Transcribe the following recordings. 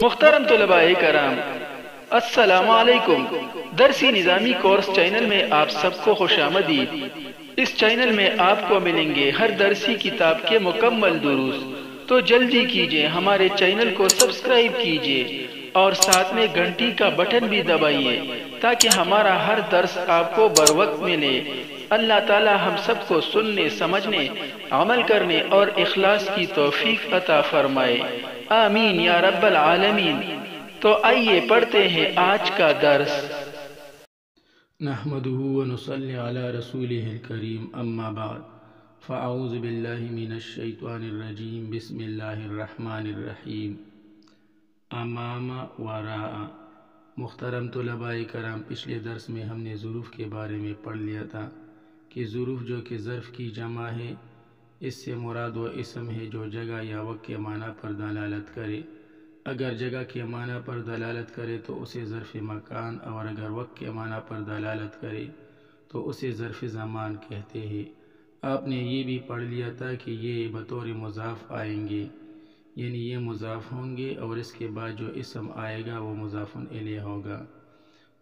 محترم طلباء کرام، السلام علیکم۔ درسی نظامی کورس چینل میں آپ سب کو خوش آمدید۔ اس چینل میں آپ کو ملیں گے ہر درسی کتاب کے مکمل دروس، تو جلدی کیجئے ہمارے چینل کو سبسکرائب کیجئے اور ساتھ میں گھنٹی کا بٹن بھی دبائیے تاکہ ہمارا ہر درس آپ کو بروقت ملے۔ اللہ تعالی ہم سب کو سننے، سمجھنے، عمل کرنے اور اخلاص کی توفیق عطا فرمائے، آمین یا رب العالمین۔ تو آئیے پڑھتے ہیں آج کا درس۔ نحمده ونصلي على رسوله الكريم، اما بعد فاعوذ باللہ من الشیطان الرجیم، بسم اللہ الرحمن الرحیم۔ امام وراء۔ محترم طلباء کرام، پچھلے درس میں ہم نے ظروف کے بارے میں پڑھ لیا تھا کہ ظروف جو کہ ظرف کی جمع ہے، اس سے مراد وہ اسم ہے جو جگہ یا وقت کے معنی پر دلالت کرے۔ اگر جگہ کے معنی پر دلالت کرے تو اسے ظرف مکان، اور اگر وقت کے معنی پر دلالت کرے تو اسے ظرف زمان کہتے ہیں۔ آپ نے یہ بھی پڑھ لیا تھا کہ یہ بطور مضاف آئیں گے، یعنی یہ مضاف ہوں گے اور اس کے بعد جو اسم آئے گا وہ مضاف الیہ ہوگا۔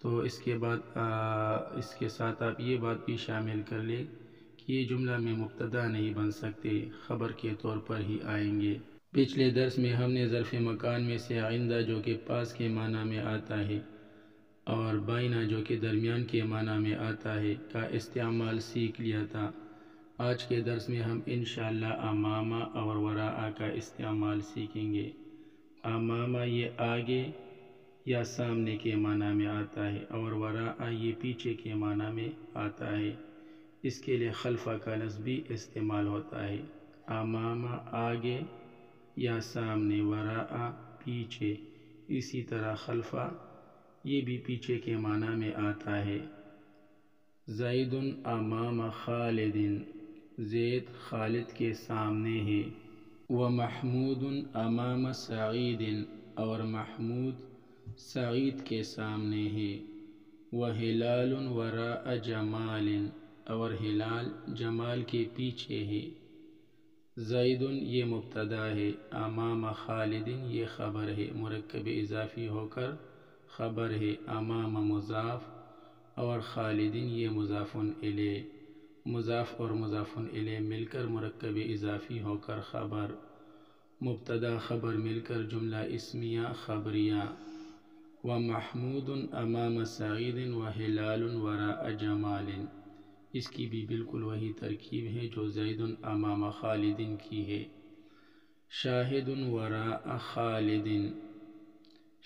تو اس کے بعد اس کے ساتھ آپ یہ بات بھی شامل کر لیں کہ یہ جملہ میں مبتدا نہیں بن سکتے، خبر کے طور پر ہی آئیں گے۔ پچھلے درس میں ہم نے ظرف مکان میں سے عندہ جو کہ پاس کے معنی میں آتا ہے اور بینہ جو کہ درمیان کے معنی میں آتا ہے کا استعمال سیکھ لیا تھا۔ آج کے درس میں ہم انشاءاللہ امامہ اور وراء کا استعمال سیکھیں گے۔ امامہ یہ آگے یا سامنے کے معنی میں آتا ہے، اور وراء یہ پیچھے کے معنی میں آتا ہے۔ اس کے لیے خلفہ کا لفظ بھی استعمال ہوتا ہے۔ امامہ آگے یا سامنے، وراء پیچھے، اسی طرح خلفہ یہ بھی پیچھے کے معنی میں آتا ہے۔ زید امام خالد، زید خالد کے سامنے ہے۔ ومحمود امام سعید، اور محمود سعید کے سامنے ہے۔ وہلال وراء جمال، اور ہلال جمال کے پیچھے ہے۔ زید یہ مبتدا ہے، امام خالد یہ خبر ہے، مرکب اضافی ہو کر خبر ہے۔ امام مضاف اور خالد یہ مضاف الیہ، مضاف اور مضاف الیہ مل کر مرکب اضافی ہو کر خبر، مبتدا خبر مل کر جملہ اسمیہ خبریہ۔ ومحمود امام سعید وہلال وراء جمال، اس کی بھی بالکل وہی ترکیب ہے جو زید امام خالد کی ہے۔ شاہد وراء خالد،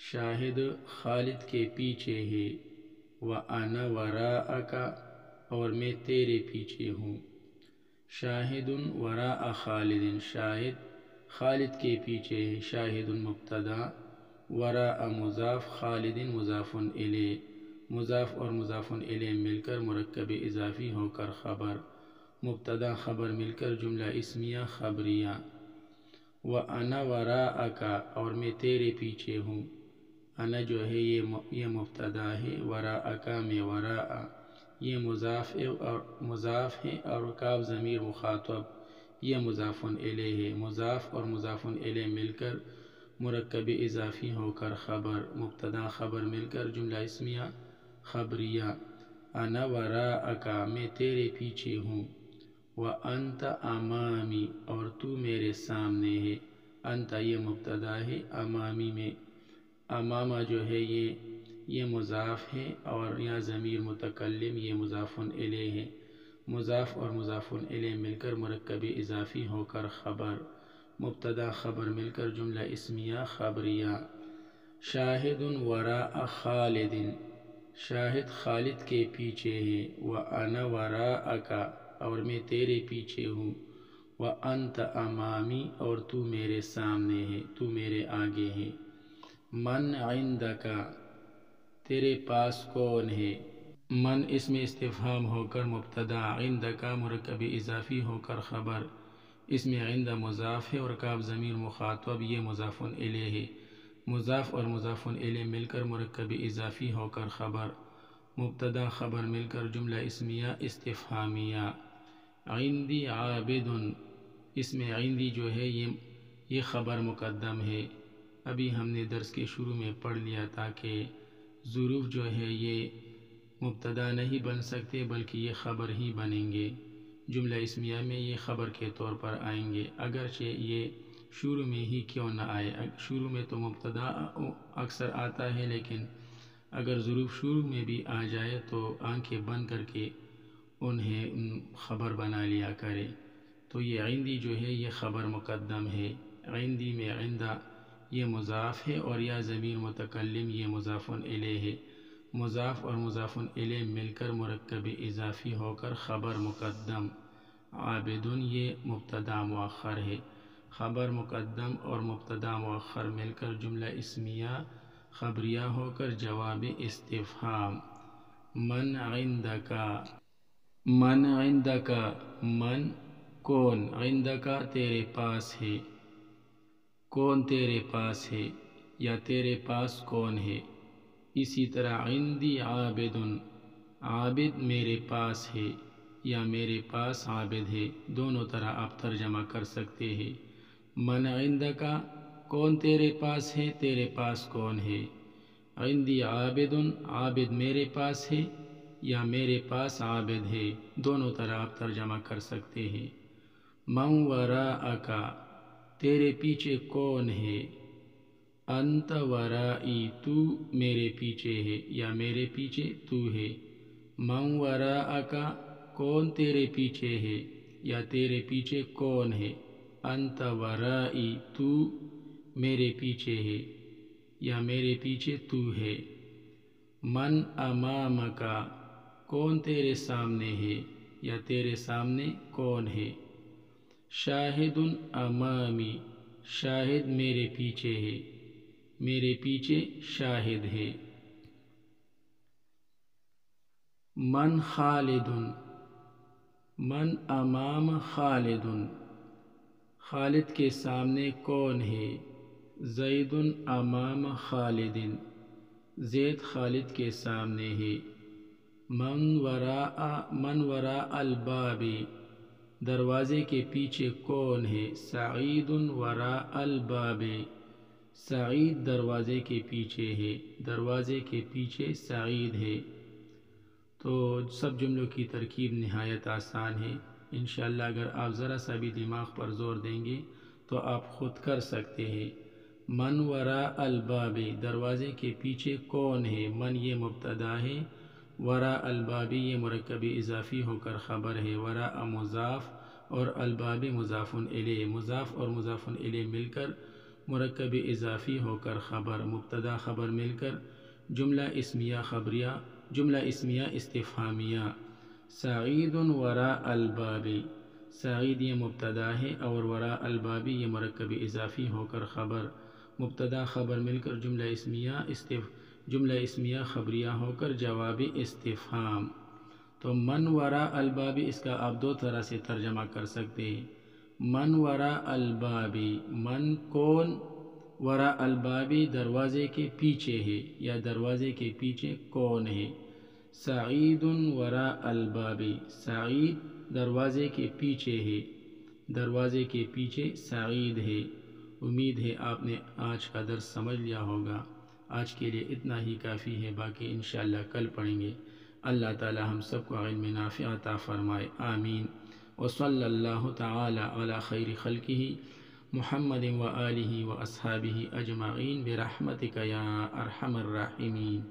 شاہد خالد کے پیچھے ہے۔ وَأَنَا وَرَاءَكَ، اور میں تیرے پیچھے ہوں۔ شاہد وراء خالد، شاہد خالد کے پیچھے ہے، شاہد مبتدا، وراء مضاف، خالد مضاف الیہ، مضاف اور مضاف الیہ مل کر مرکب اضافی ہو کر خبر، مبتدا خبر مل کر جملہ اسمیہ خبریہ۔ وَأَنَا وَرَاءَكَ، اور میں تیرے پیچھے ہوں۔ انا جو ہے یہ مبتدا ہے، وراءک میں وراء یہ مضاف ہے، اور کاف ضمیر مخاطب یہ مضاف الیہ ہے، مضاف اور مضاف الیہ مل کر مرکب اضافی ہو کر خبر، مبتدا خبر مل کر جملہ اسمیہ خبریہ۔ انا وراءک، میں تیرے پیچھے ہوں۔ وَأَنْتَ أَمَامِي، اور تو میرے سامنے ہے۔ انت یہ مبتدا ہے، امامی میں امامہ جو ہے یہ مضاف ہے، اور یا ضمیر متکلم یہ مضاف الیہ ہے، مضاف اور مضاف الیہ مل کر مرکب اضافی ہو کر خبر، مبتدا خبر مل کر جملہ اسمیہ خبریہ۔ شاہد وراء خالد، شاہد خالد کے پیچھے ہے۔ وَأَنَا وَرَاءَكَ، اور میں تیرے پیچھے ہوں۔ وَأَنْتَ أَمَامِي، اور تو میرے سامنے ہے، تو میرے آگے ہے۔ من عندک، تیرے پاس کون ہے۔ من اس میں استفہام ہو کر مبتدا، عندک مرکب اضافی ہو کر خبر، اس میں عند مضاف ہے اور کاف ضمیر مخاطب یہ مضاف الیہ ہے، مضاف اور مضاف الیہ مل کر مرکب اضافی ہو کر خبر، مبتدا خبر مل کر جملہ اسمیہ استفہامیہ۔ عندی عابد، اس میں عندی جو ہے یہ خبر مقدم ہے، ابھی ہم نے درس کے شروع میں پڑھ لیا تھا کہ ظروف جو ہے یہ مبتدا نہیں بن سکتے بلکہ یہ خبر ہی بنیں گے، جملہ اسمیہ میں یہ خبر کے طور پر آئیں گے، اگرچہ یہ شروع میں ہی کیوں نہ آئے۔ شروع میں تو مبتدا اکثر آتا ہے، لیکن اگر ظروف شروع میں بھی آ جائے تو آنکھیں بند کر کے انہیں خبر بنا لیا کرے۔ تو یہ عندی جو ہے یہ خبر مقدم ہے، عندی میں عندہ یہ مضاف ہے اور یا ضمیر متکلم یہ مضاف الیہ ہے، مضاف اور مضاف الیہ مل کر مرکب اضافی ہو کر خبر مقدم، عابدن یہ مبتدا مؤخر ہے، خبر مقدم اور مبتدا مؤخر مل کر جملہ اسمیہ خبریہ ہو کر جواب استفہام۔ من عندک، من عندک، من کون، عندک تیرے پاس ہے، کون تیرے پاس ہے یا تیرے پاس کون ہے۔ اسی طرح عندی عابد، عابد میرے پاس ہے یا میرے پاس عابد ہے، دونوں طرح آپ ترجمہ کر سکتے ہیں۔ من عندک کون تیرے پاس ہے، تیرے پاس کون ہے۔ عندی عابد، عابد میرے پاس ہے یا میرے پاس عابد ہے، دونوں طرح آپ ترجمہ کر سکتے ہیں۔ من وراءک تیرے پیچھے کون ہے، انت ورائی تو میرے پیچھے ہے یا میرے پیچھے تو ہے۔ من وراءک کون تیرے پیچھے ہے یا تیرے پیچھے کون ہے، انت ورائی تو میرے پیچھے ہے یا میرے پیچھے تو ہے۔ من امامک کون تیرے سامنے ہے یا تیرے سامنے کون ہے۔ شاہد امامی شاہد میرے پیچھے ہے، میرے پیچھے شاہد ہے۔ من خالد، من امام خالد خالد کے سامنے کون ہے۔ زید امام خالد زید خالد کے سامنے ہے۔ من وراء الباب دروازے کے پیچھے کون ہے۔ سعید وراء الباب سعید دروازے کے پیچھے ہے، دروازے کے پیچھے سعید ہے۔ تو سب جملوں کی ترکیب نہایت آسان ہے، انشاءاللہ اگر آپ ذرا سا بھی دماغ پر زور دیں گے تو آپ خود کر سکتے ہیں۔ من وراء الباب دروازے کے پیچھے کون ہے، من یہ مبتدا ہے، وراء الباب یہ مرکب اضافی ہو کر خبر ہے، وراء مضاف اور الباب مضاف الیہ، مضاف اور مضاف الیہ مل کر مرکب اضافی ہو کر خبر، مبتدا خبر مل کر جملہ اسمیہ خبریہ، جملہ اسمیہ استفہامیہ۔ سعید وراء الباب سعید یہ مبتدا ہے اور وراء الباب یہ مرکب اضافی ہو کر خبر، مبتدا خبر مل کر جملہ اسمیہ خبریہ ہو کر جواب استفہام۔ تو من وراء الباب اس کا آپ دو طرح سے ترجمہ کر سکتے ہیں۔ من وراء الباب من کون، وراء الباب دروازے کے پیچھے ہے یا دروازے کے پیچھے کون ہے۔ سعید وراء الباب سعید دروازے کے پیچھے ہے، دروازے کے پیچھے سعید ہے۔ امید ہے آپ نے آج کا درس سمجھ لیا ہوگا۔ آج کے لیے اتنا ہی کافی ہے، باقی انشاءاللہ کل پڑھیں گے۔ اللہ تعالی ہم سب کو علم نافع عطا فرمائے، آمین۔ وصلی اللہ تعالی علی خیر خلقہ محمد و آلہ و اصحابہ اجمعین برحمتک یا ارحم الراحمین۔